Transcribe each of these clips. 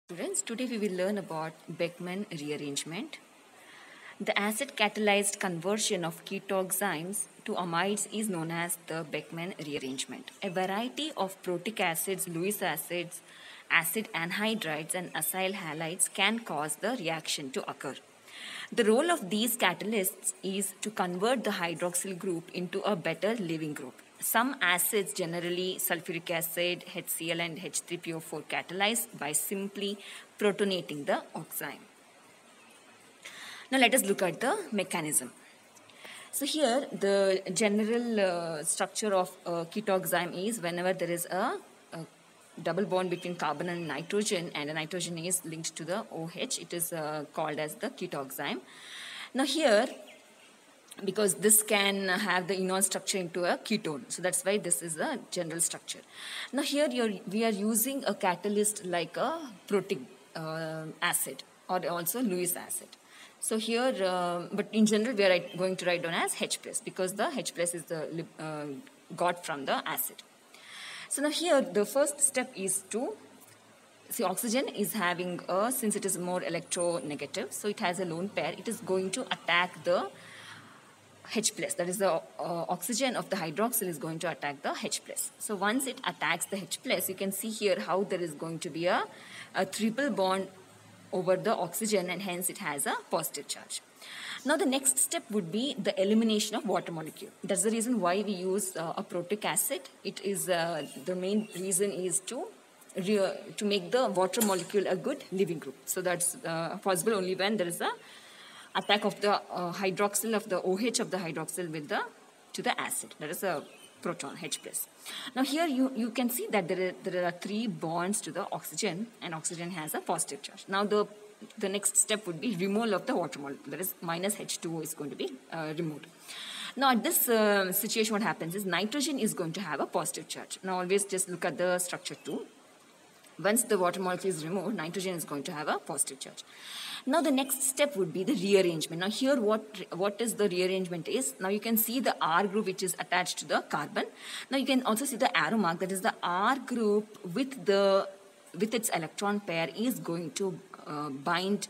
Students, today we will learn about Beckmann rearrangement. The acid-catalyzed conversion of ketoxymes to amides is known as the Beckmann rearrangement. A variety of protic acids, Lewis acids, acid anhydrides, and acyl halides can cause the reaction to occur. The role of these catalysts is to convert the hydroxyl group into a better leaving group. Some acids, generally sulfuric acid, HCl, and H3PO4, catalyze by simply protonating the oxime. Now let us look at the mechanism. So here the general structure of ketoxime is whenever there is a double bond between carbon and nitrogen, and a nitrogen is linked to the OH, it is called as the ketoxime. Now here, because this can have the enol structure into a ketone, so that's why this is a general structure. Now here we are using a catalyst like a protic acid or also Lewis acid. So here, but in general we are going to write down as H plus because the H plus is the got from the acid. So now here the first step is to see oxygen is having a, since it is more electronegative, so it has a lone pair, it is going to attack the H plus, that is the oxygen of the hydroxyl is going to attack the H plus. So once it attacks the H plus, you can see here how there is going to be a triple bond over the oxygen, and hence it has a positive charge. Now the next step would be the elimination of water molecule. That's the reason why we use a protic acid. It is the main reason is to make the water molecule a good leaving group. So that's possible only when there is a attack of the hydroxyl of the OH of the hydroxyl with to the acid. That is a proton H plus. Now here you can see that there are 3 bonds to the oxygen, and oxygen has a positive charge. Now the next step would be removal of the water molecule, that is minus H2O is going to be removed. Now at this situation what happens is nitrogen is going to have a positive charge. Now always just look at the structure too. Once the water molecule is removed, nitrogen is going to have a positive charge. Now the next step would be the rearrangement. Now here what is the rearrangement is, now you can see the R group which is attached to the carbon. Now you can also see the arrow mark, that is the R group with its electron pair is going to bind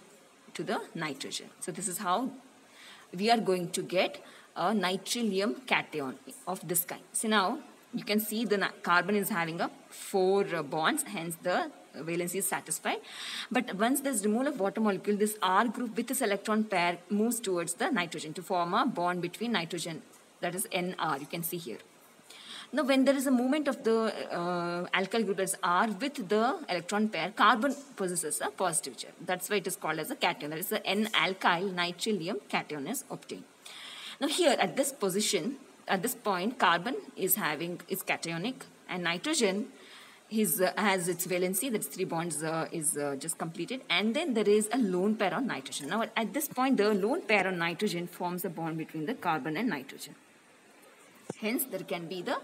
to the nitrogen. So this is how we are going to get a nitrilium cation of this kind. So now you can see the carbon is having a 4 bonds, hence the valency is satisfied. But once there is removal of water molecule, this R group with this electron pair moves towards the nitrogen to form a bond between nitrogen, that is NR, you can see here. Now when there is a movement of the alkyl group, that is R, with the electron pair, carbon possesses a positive charge. That's why it is called as a cation, that is the N-alkyl nitrilium cation is obtained. Now here at this position, at this point, carbon is cationic, and nitrogen has its valency, that's 3 bonds is just completed, and then there is a lone pair on nitrogen. Now at this point, the lone pair on nitrogen forms a bond between the carbon and nitrogen. Hence there can be the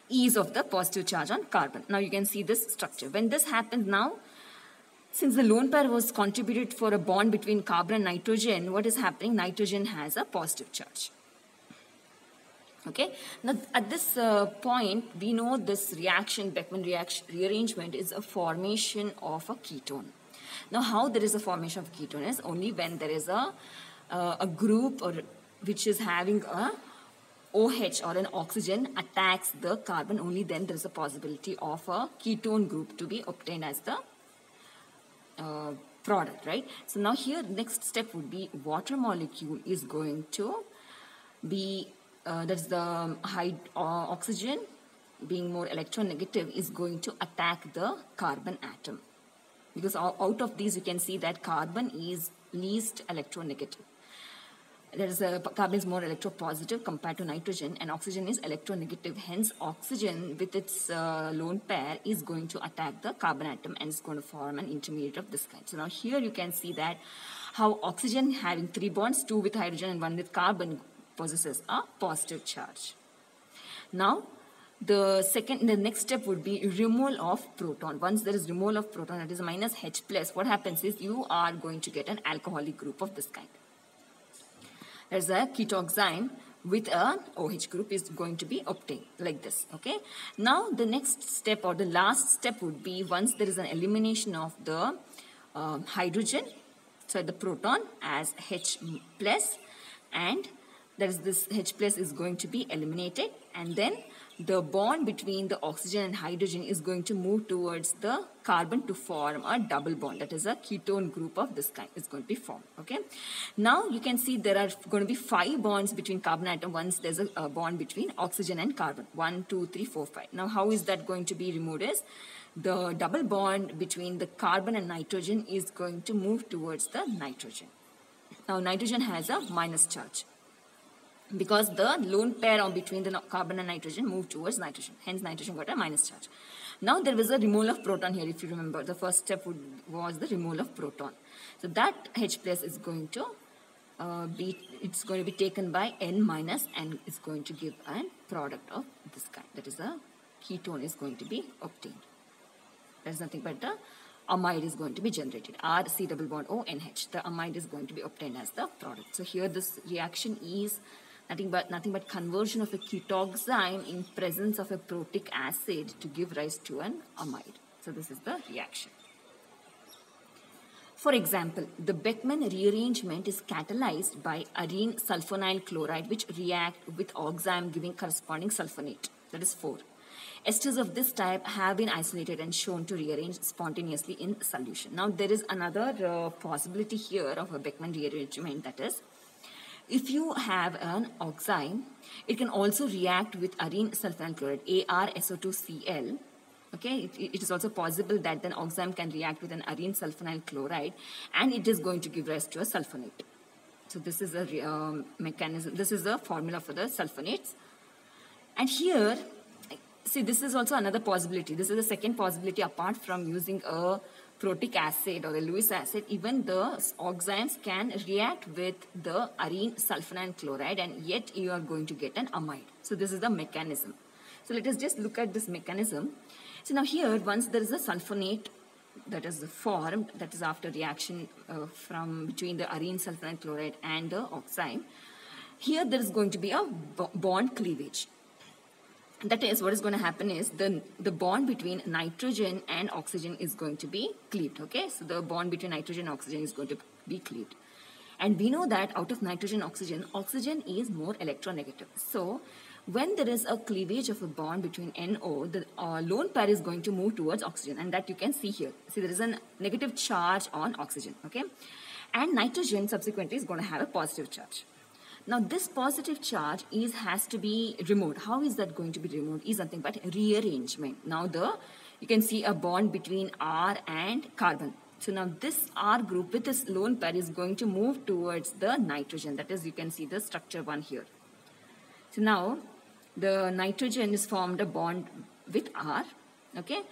ease of the positive charge on carbon. Now you can see this structure. When this happens now, since the lone pair was contributed for a bond between carbon and nitrogen, what is happening? Nitrogen has a positive charge. Okay, now at this point we know this reaction, Beckmann rearrangement, is a formation of a ketone. Now how there is a formation of ketone is only when there is a group or which is having a OH or an oxygen attacks the carbon, only then there is a possibility of a ketone group to be obtained as the product, right? So now here next step would be water molecule is going to be that's the oxygen being more electronegative is going to attack the carbon atom, because out of these you can see that carbon is least electronegative. There is carbon is more electropositive compared to nitrogen, and oxygen is electronegative. Hence oxygen with its lone pair is going to attack the carbon atom and is going to form an intermediate of this kind. So now here you can see that how oxygen having 3 bonds, 2 with hydrogen and 1 with carbon, possesses a positive charge. Now the next step would be removal of proton. Once there is removal of proton, that is minus H plus, what happens is you are going to get an alcoholic group of this kind. There is a ketoxime with an OH group is going to be obtained like this. Okay. Now the next step or the last step would be, once there is an elimination of the hydrogen, so the proton as H plus, and that is this H plus is going to be eliminated, and then the bond between the oxygen and hydrogen is going to move towards the carbon to form a double bond. That is a ketone group of this kind is going to be formed. Okay. Now you can see there are going to be 5 bonds between carbon atom once there's a bond between oxygen and carbon. 1, 2, 3, 4, 5. Now how is that going to be removed? Is the double bond between the carbon and nitrogen is going to move towards the nitrogen. Now nitrogen has a minus charge, because the lone pair between the carbon and nitrogen moved towards nitrogen. Hence, nitrogen got a minus charge. Now, there was a removal of proton here. If you remember, the first step was the removal of proton. So, that H plus is going to it's going to be taken by N minus, and it's going to give a product of this kind. That is, a ketone is going to be obtained. That is nothing but the amide is going to be generated. RC double bond ONH. The amide is going to be obtained as the product. So, here this reaction is nothing but conversion of a ketoxime in presence of a protic acid to give rise to an amide. So this is the reaction. For example, the Beckmann rearrangement is catalyzed by arene sulfonyl chloride, which react with oxime giving corresponding sulfonate. That is 4. Esters of this type have been isolated and shown to rearrange spontaneously in solution. Now there is another possibility here of a Beckmann rearrangement, that is, if you have an oxime, it can also react with arene sulfonyl chloride, ArSO2Cl. Okay, it is also possible that then oxime can react with an arene sulfonyl chloride, and it is going to give rise to a sulfonate. So this is a mechanism. This is the formula for the sulfonates. And here, see, this is also another possibility. This is the second possibility apart from using a protic acid or the Lewis acid. Even the oximes can react with the arene sulfonyl chloride, and yet you are going to get an amide. So this is the mechanism. So let us just look at this mechanism. So now here, once there is a sulfonate that is formed, that is after reaction from between the arene sulfonyl chloride and the oxime, here there is going to be a bond cleavage. That is, what is going to happen is the bond between nitrogen and oxygen is going to be cleaved. Okay, so the bond between nitrogen and oxygen is going to be cleaved. And we know that out of nitrogen, oxygen is more electronegative. So when there is a cleavage of a bond between NO, the lone pair is going to move towards oxygen, and that you can see here. See, there is a negative charge on oxygen. Okay, and nitrogen subsequently is going to have a positive charge. Now this positive charge has to be removed. How is that going to be removed? Is nothing but rearrangement. Now you can see a bond between R and carbon. So now this R group with this lone pair is going to move towards the nitrogen. That is, you can see the structure 1 here. So now the nitrogen is formed a bond with R. Okay,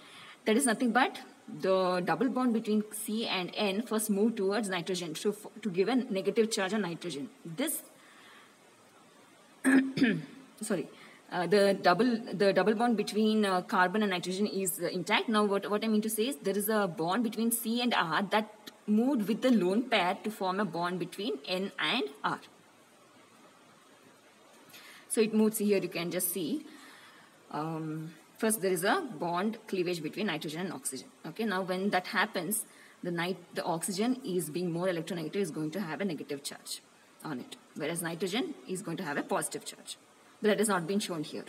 that is nothing but the double bond between C and N first move towards nitrogen to give a negative charge on nitrogen. This sorry, the double bond between carbon and nitrogen is intact. Now what I mean to say is there is a bond between C and R that moved with the lone pair to form a bond between N and R. So it moves here, you can just see. First there is a bond cleavage between nitrogen and oxygen. Okay, now when that happens, the oxygen is being more electronegative, is going to have a negative charge on it, whereas nitrogen is going to have a positive charge. But that has not been shown here.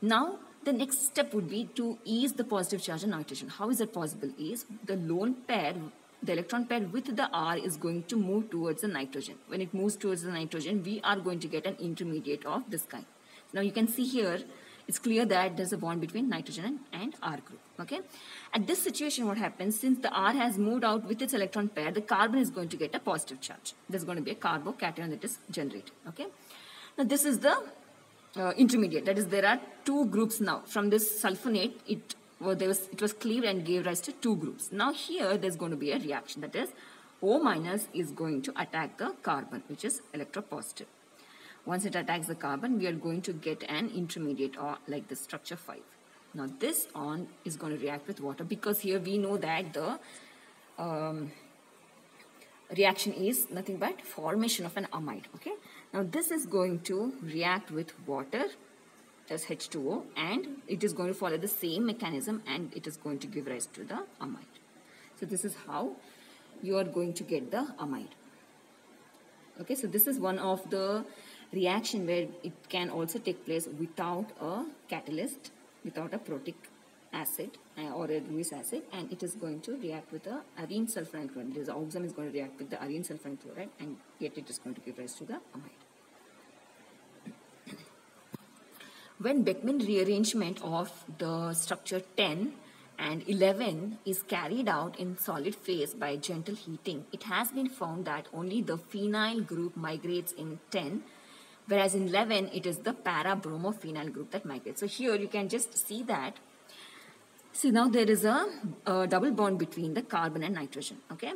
Now the next step would be to ease the positive charge on nitrogen. How is that possible? Is the lone pair, the electron pair with the R is going to move towards the nitrogen. When it moves towards the nitrogen, we are going to get an intermediate of this kind. Now you can see here, it's clear that there's a bond between nitrogen and R group. Okay. At this situation, what happens, since the R has moved out with its electron pair, the carbon is going to get a positive charge. There's going to be a carbocation that is generated. Okay. Now this is the intermediate. That is, there are 2 groups now. From this sulfonate, it was cleaved and gave rise to 2 groups. Now here there's going to be a reaction. That is, O minus is going to attack the carbon, which is electropositive. Once it attacks the carbon, we are going to get an intermediate, or like the structure 5. Now this is going to react with water, because here we know that the reaction is nothing but formation of an amide. Okay, now this is going to react with water, that's H2O, and it is going to follow the same mechanism and it is going to give rise to the amide. So this is how you are going to get the amide. Okay, so this is one of the reaction where it can also take place without a catalyst, without a protic acid or a Lewis acid, and it is going to react with the arene sulfur chloride. This oxime is going to react with the arene sulfur chloride, and yet it is going to give rise to the amide. When Beckmann rearrangement of the structure 10 and 11 is carried out in solid phase by gentle heating, it has been found that only the phenyl group migrates in 10, whereas in 11 it is the para-bromophenyl group that migrates. So here you can just see that. See, now there is a double bond between the carbon and nitrogen. Okay.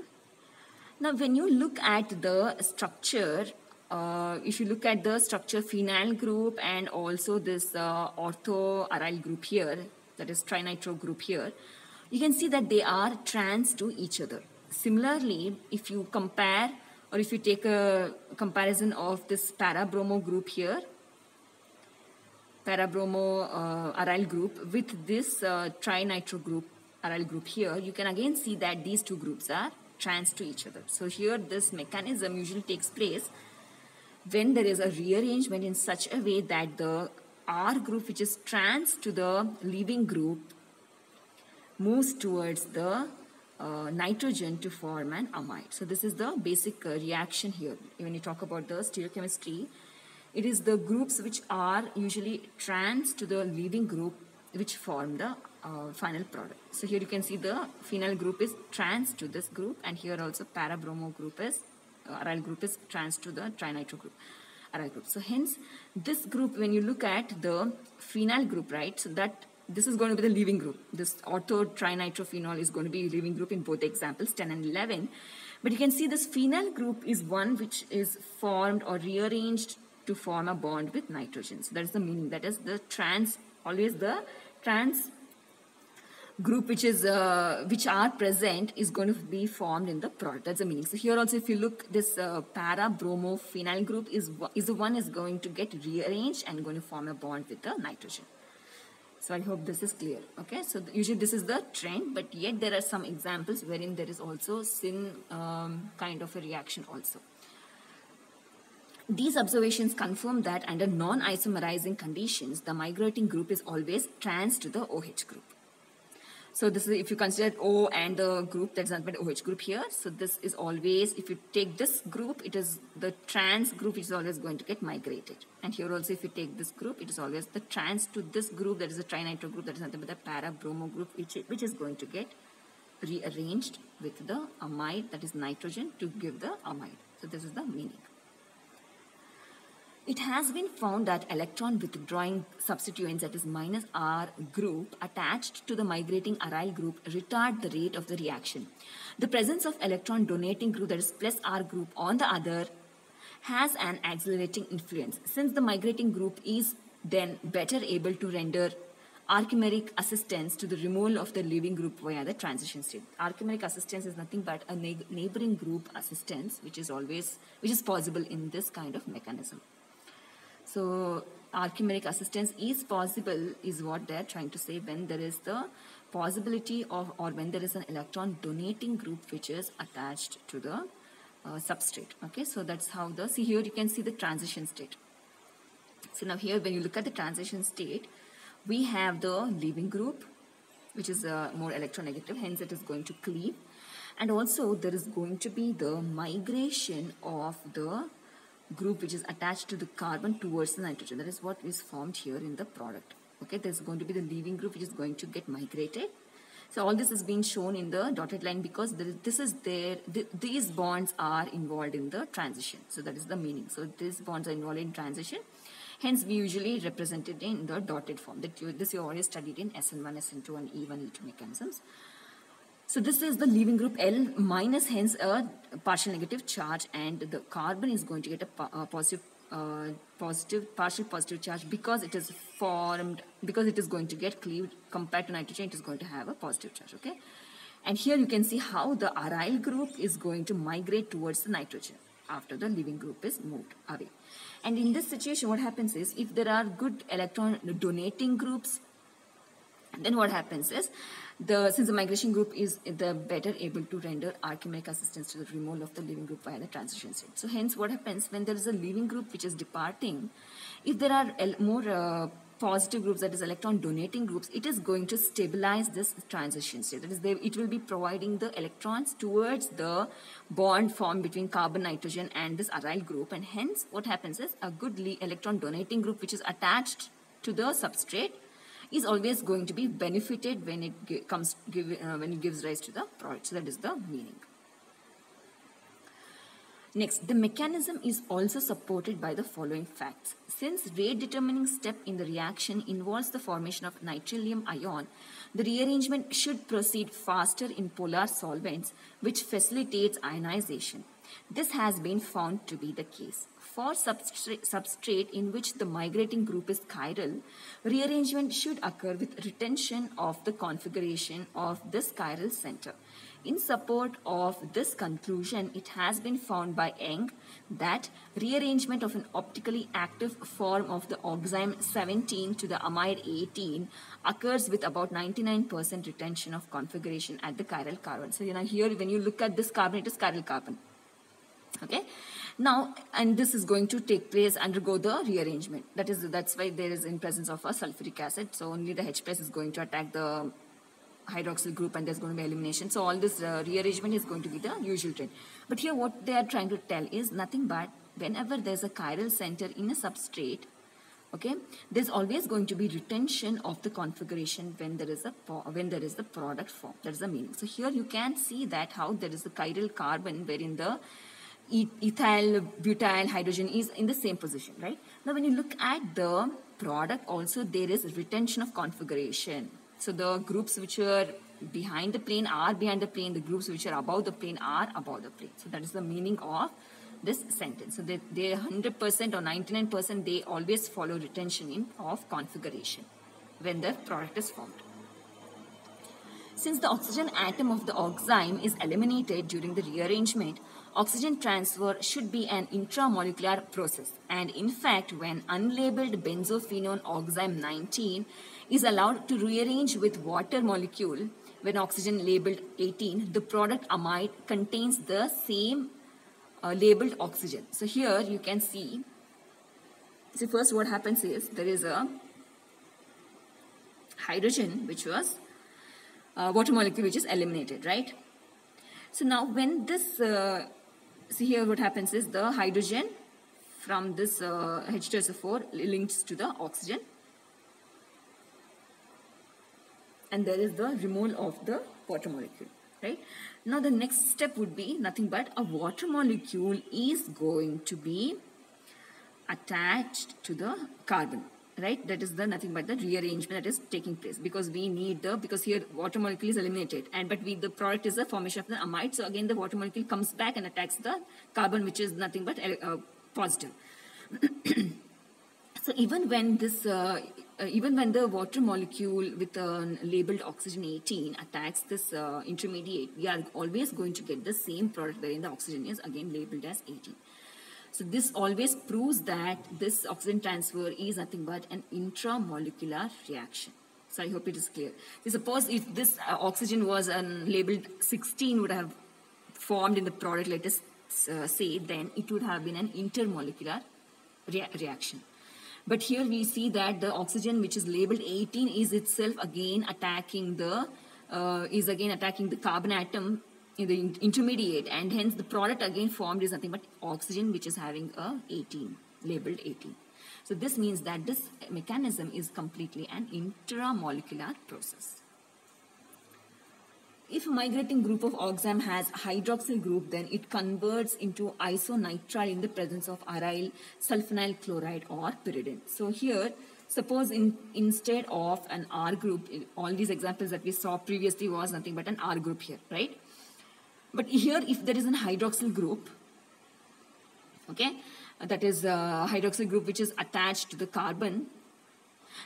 Now when you look at the structure, if you look at the structure phenyl group and also this ortho-aryl group here, that is trinitro group here, you can see that they are trans to each other. Similarly, if you compare or if you take a comparison of this para-bromo group here, para-bromo aryl group with this trinitro group aryl group here, you can again see that these two groups are trans to each other. So here this mechanism usually takes place when there is a rearrangement in such a way that the R group, which is trans to the leaving group, moves towards the nitrogen to form an amide. So this is the basic reaction here. When you talk about the stereochemistry, it is the groups which are usually trans to the leaving group which form the final product. So here you can see the phenyl group is trans to this group, and here also para-bromo group is aryl group is trans to the trinitro group aryl group. So hence this group, when you look at the phenyl group, right, so that this is going to be the leaving group. This ortho trinitrophenol is going to be leaving group in both examples 10 and 11. But you can see this phenyl group is one which is formed or rearranged to form a bond with nitrogen. So that is the meaning. That is the trans, always the trans group which is which are present is going to be formed in the product. That's the meaning. So here also, if you look, this para-bromophenyl group is the one is going to get rearranged and going to form a bond with the nitrogen. So I hope this is clear. Okay, so usually this is the trend, but yet there are some examples wherein there is also syn kind of a reaction also. These observations confirm that under non-isomerizing conditions, the migrating group is always trans to the OH group. So this is, if you consider O and the group that's not OH group here, so this is always, if you take this group, it is the trans group which is always going to get migrated. And here also, if you take this group, it is always the trans to this group, that is a trinitro group, that is nothing but the para-bromo group, which is going to get rearranged with the amide, that is nitrogen, to give the amide. So this is the meaning. It has been found that electron withdrawing substituents, that is minus R group, attached to the migrating aryl group retard the rate of the reaction. The presence of electron donating group, that is plus R group, on the other has an accelerating influence, since the migrating group is then better able to render archimeric assistance to the removal of the leaving group via the transition state. Archimeric assistance is nothing but a neighboring group assistance, which is possible in this kind of mechanism. So archimeric assistance is possible is what they are trying to say when there is the possibility of, or when there is an electron donating group which is attached to the substrate. Okay, so that's how the, see here you can see the transition state. So now here when you look at the transition state, we have the leaving group which is more electronegative, hence it is going to cleave, and also there is going to be the migration of the group which is attached to the carbon towards the nitrogen. That is what is formed here in the product. Okay, there's going to be the leaving group which is going to get migrated. So all this is being shown in the dotted line because these bonds are involved in the transition. So that is the meaning. So these bonds are involved in transition. Hence we usually represent it in the dotted form. This you already studied in SN1, SN2 and E1, E2 mechanisms. So this is the leaving group L minus, hence a partial negative charge, and the carbon is going to get a partial positive charge because it is formed, because it is going to get cleaved. Compared to nitrogen, it is going to have a positive charge. Okay, And here you can see how the aryl group is going to migrate towards the nitrogen after the leaving group is moved away. And in this situation, what happens is, if there are good electron donating groups, then what happens is, since the migration group is the better able to render archimeric assistance to the removal of the leaving group via the transition state. So hence what happens when there is a leaving group which is departing, if there are more positive groups, that is electron donating groups, it is going to stabilize this transition state. That is, it will be providing the electrons towards the bond formed between carbon, nitrogen and this aryl group, and hence what happens is, a good electron donating group which is attached to the substrate is always going to be benefited when it when it gives rise to the product. So that is the meaning. Next, the mechanism is also supported by the following facts. Since rate determining step in the reaction involves the formation of nitrogen ion, the rearrangement should proceed faster in polar solvents, which facilitates ionization. This has been found to be the case. For substrate in which the migrating group is chiral, rearrangement should occur with retention of the configuration of this chiral center. In support of this conclusion, it has been found by Young that rearrangement of an optically active form of the oxime 17 to the amide 18 occurs with about 99% retention of configuration at the chiral carbon. So here when you look at this carbon, it is chiral carbon. Okay. Now, and this is going to take place, undergo the rearrangement. That's why there is in presence of a sulfuric acid. So only the H plus is going to attack the hydroxyl group, and there's going to be elimination. So all this rearrangement is going to be the usual trend. But here what they are trying to tell is nothing but whenever there's a chiral center in a substrate, okay, there's always going to be retention of the configuration when there is the product form. That's the meaning. So here you can see that how there is a chiral carbon wherein the ethyl, butyl, hydrogen is in the same position, right? Now when you look at the product also, there is retention of configuration. So the groups which are behind the plane are behind the plane, the groups which are above the plane are above the plane. So that is the meaning of this sentence. So they 100% or 99%, they always follow retention of configuration when the product is formed. Since the oxygen atom of the oxime is eliminated during the rearrangement, oxygen transfer should be an intramolecular process. And in fact, when unlabeled benzophenone oxime 19 is allowed to rearrange with water molecule, when oxygen labeled 18, the product amide contains the same labeled oxygen. So here you can see, so first what happens is, there is a hydrogen which was water molecule which is eliminated, right? So now when this, see here what happens is, the hydrogen from this H2SO4 links to the oxygen, and there is the removal of the water molecule, right? Now the next step would be nothing but a water molecule is going to be attached to the carbon, right? That is the nothing but the rearrangement that is taking place, because we need because here water molecule is eliminated, and but the product is the formation of the amide. So again the water molecule comes back and attacks the carbon, which is nothing but positive. So even when this even when the water molecule with labeled oxygen 18 attacks this intermediate, we are always going to get the same product wherein the oxygen is again labeled as 18. So this always proves that this oxygen transfer is nothing but an intramolecular reaction. So I hope it is clear. So suppose if this oxygen was labeled 16 would have formed in the product, let us say, then it would have been an intermolecular reaction. But here we see that the oxygen which is labeled 18 is itself again attacking the carbon atom in the intermediate, and hence the product again formed is nothing but oxygen which is having a 18, labeled 18. So this means that this mechanism is completely an intramolecular process. If a migrating group of oxime has hydroxyl group, then it converts into isonitrile in the presence of aryl sulfonyl chloride or pyridine. So here, suppose instead of an R group, all these examples that we saw previously was nothing but an R group here, right? But here if there is an hydroxyl group, okay, that is a hydroxyl group which is attached to the carbon,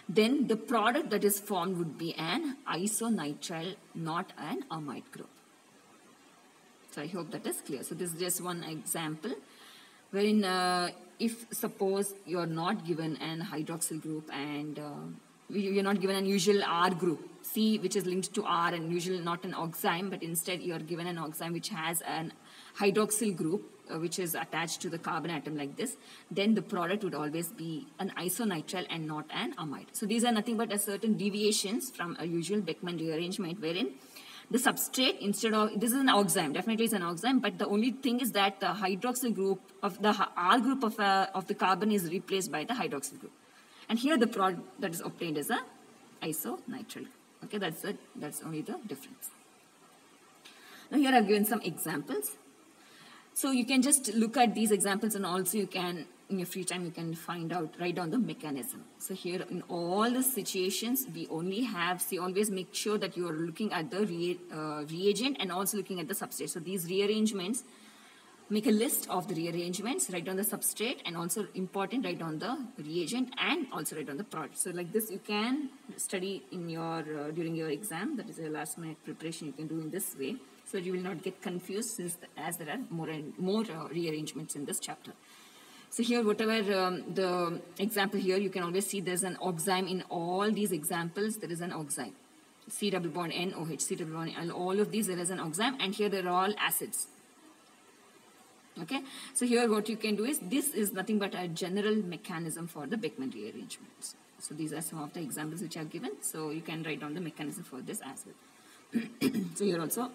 then the product that is formed would be an isonitrile, not an amide group. So I hope that is clear. So this is just one example wherein if suppose you are not given an hydroxyl group and you are not given an usual R group, C, which is linked to R, and usually not an oxime, but instead you are given an oxime which has an hydroxyl group which is attached to the carbon atom like this, then the product would always be an isonitrile and not an amide. So these are nothing but a certain deviations from a usual Beckmann rearrangement wherein the substrate, instead of, this is an oxime, definitely it's an oxime, but the only thing is that the hydroxyl group of the R group of the carbon is replaced by the hydroxyl group. And here the product that is obtained is a isonitrile. Okay, that's only the difference. Now here I've given some examples. So you can just look at these examples, and also you can, in your free time, you can write down the mechanism. So here in all the situations, we only have, see, always make sure that you are looking at the reagent and also looking at the substrate. So these rearrangements, make a list of the rearrangements, write down the substrate, and also important, write down the reagent and also write down the product. So like this you can study in your during your exam, that is your last minute preparation, you can do in this way, so that you will not get confused, since as there are more rearrangements in this chapter. So here whatever the example here, you can always see there's an oxime in all these examples. There is an oxime, C double bond N OH, C double bond N, all of these there is an oxime, and here they're all acids. Okay, so here what you can do is, this is nothing but a general mechanism for the Beckmann rearrangements. So these are some of the examples which are given, so you can write down the mechanism for this as well. So here also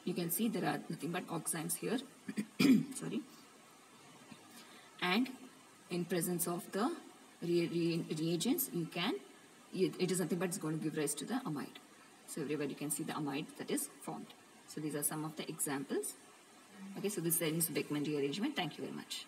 you can see there are nothing but oximes here. Sorry. And in presence of the reagents, you can, it is nothing but it's going to give rise to the amide. So everywhere you can see the amide that is formed. So these are some of the examples. Okay, so this is Beckmann rearrangement. Thank you very much.